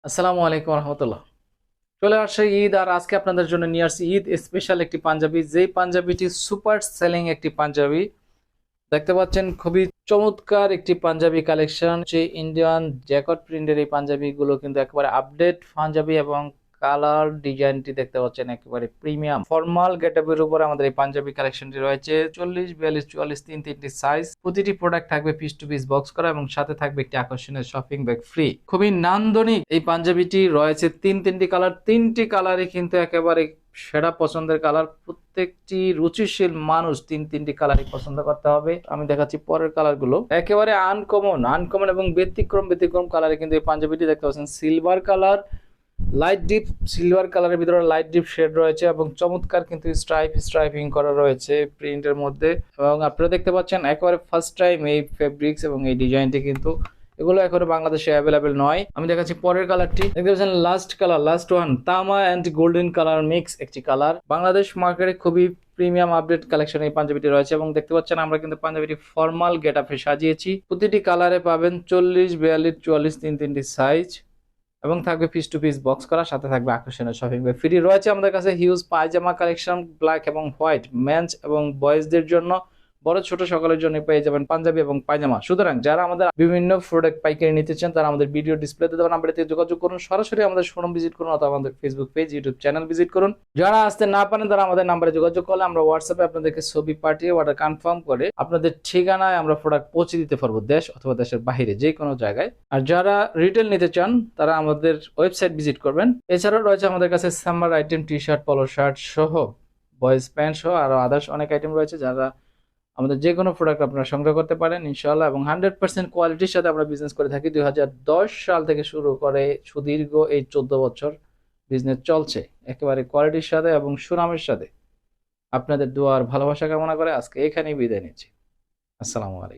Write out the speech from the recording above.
আসসালামু আলাইকুম রহমতুল্লাহ। চলে আসছে ঈদ, আর আজকে আপনাদের জন্য নিয়ে আসছি ঈদ স্পেশাল একটি পাঞ্জাবি, যেই পাঞ্জাবিটি সুপার সেলিং একটি পাঞ্জাবি। দেখতে পাচ্ছেন খুবই চমৎকার একটি পাঞ্জাবি কালেকশন। যে ইন্ডিয়ান জ্যাকট প্রিন্টের এই পাঞ্জাবি গুলো কিন্তু একেবারে আপডেট পাঞ্জাবি, এবং কালার ডিজাইনটি দেখতে পাচ্ছেন একেবারে প্রিমিয়াম ফর্মাল গেটআপের উপর আমাদের এই পাঞ্জাবি কালেকশনটি রয়েছে। 40, 42, 44 তিনটি সাইজ। প্রতিটি প্রোডাক্ট থাকবে পিস টু পিস বক্স করা, এবং সাথে থাকবে একটি আকর্ষণীয় শপিং ব্যাগ ফ্রি। খুবই নান্দনিক এই পাঞ্জাবিটি রয়েছে তিনটি কালার। তিনটি কালারই কিন্তু একেবারে সেরা পছন্দের কালার। প্রত্যেকটি রুচিশীল মানুষ তিনটি কালারই পছন্দ করতে হবে। আমি দেখাচ্ছি পরের কালার গুলো, একেবারে আনকমন এবং ব্যতিক্রম কালারে কিন্তু এই পাঞ্জাবিটি দেখতে পাচ্ছেন। Silver colour, light deep silver কালারের ভিতরে লাইট ডিপ শেড রয়েছে, এবং চমৎকার কিন্তু স্ট্রাইপিং করা রয়েছে প্রিন্টের মধ্যে। এবং আপনারা দেখতে পাচ্ছেন একেবারে ফার্স্ট টাইম এই ফেব্রিক্স এবং এই ডিজাইনটি, কিন্তু এগুলো এখনো বাংলাদেশে অ্যাভেলেবেল নয়। আমি দেখাচ্ছি পরের কালারটি, দেখতে পাচ্ছেন লাস্ট ওয়ান, তামা এন্ড গোল্ডেন কালার মিক্স একটি কালার। বাংলাদেশ মার্কেটে খুবই প্রিমিয়াম আপডেট কালেকশন এই পাঞ্জাবিটি রয়েছে, এবং দেখতে পাচ্ছেন আমরা কিন্তু পাঞ্জাবিটি ফর্মাল গেটআপে সাজিয়েছি। প্রতিটি কালারে পাবেন 40, 42, 44 তিনটি সাইজ, এবং থাকবে পিস টু পিস বক্স করা, সাথে থাকবে আকর্ষণীয় শপিং ব্যাগ ফ্রি। রয়েছে আমাদের কাছে হিউজ পায়জামা কালেকশন, ব্ল্যাক এবং হোয়াইট, মেন্স এবং বয়েজদের জন্য, বড় ছোট সকলের জন্য পেয়ে যাবেন পাঞ্জাবি এবং পায়জামা। সুতরাং যারা আমাদের বিভিন্ন প্রোডাক্ট পাইকারি নিতে চান, তারা আমাদের ভিডিও ডিসপ্লেতে দেওয়া নাম্বারে যোগাযোগ করুন, সরাসরি আমাদের শোরুম ভিজিট করুন, অথবা আমাদের Facebook page, YouTube channel visit করুন। যারা আসতে না পারেন তারা আমাদের নাম্বারে যোগাযোগ করলে আমরা হোয়াটসঅ্যাপে আপনাদেরকে ছবি পাঠিয়ে অর্ডার কনফার্ম করে আপনাদের ঠিকানায় আমরা প্রোডাক্ট পৌঁছে দিতে পারবো, দেশ অথবা দেশের বাইরে যে কোনো জায়গায়। আর যারা রিটেল নিতে চান তারা আমাদের ওয়েবসাইট ভিজিট করবেন। এছাড়াও রয়েছে আমাদের কাছে সামার আইটেম, টি শার্ট, পলো শার্ট সহ, বয়েজ প্যান্ট সহ আরো আদার্স অনেক আইটেম রয়েছে। যারা আমাদের যে কোনো প্রোডাক্ট আপনারা সংগ্রহ করতে পারেন ইনশাআল্লাহ, এবং 100% কোয়ালিটির সাথে আমরা বিজনেস করে থাকি। 2010 সাল থেকে শুরু করে সুদীর্ঘ এই 14 বছর বিজনেস চলছে একেবারে কোয়ালিটির সাথে এবং সুনামের সাথে। আপনাদের দোয়ার ভালোবাসা কামনা করে আজকে এখানেই বিদায় নিচ্ছি। আসসালামু আলাইকুম।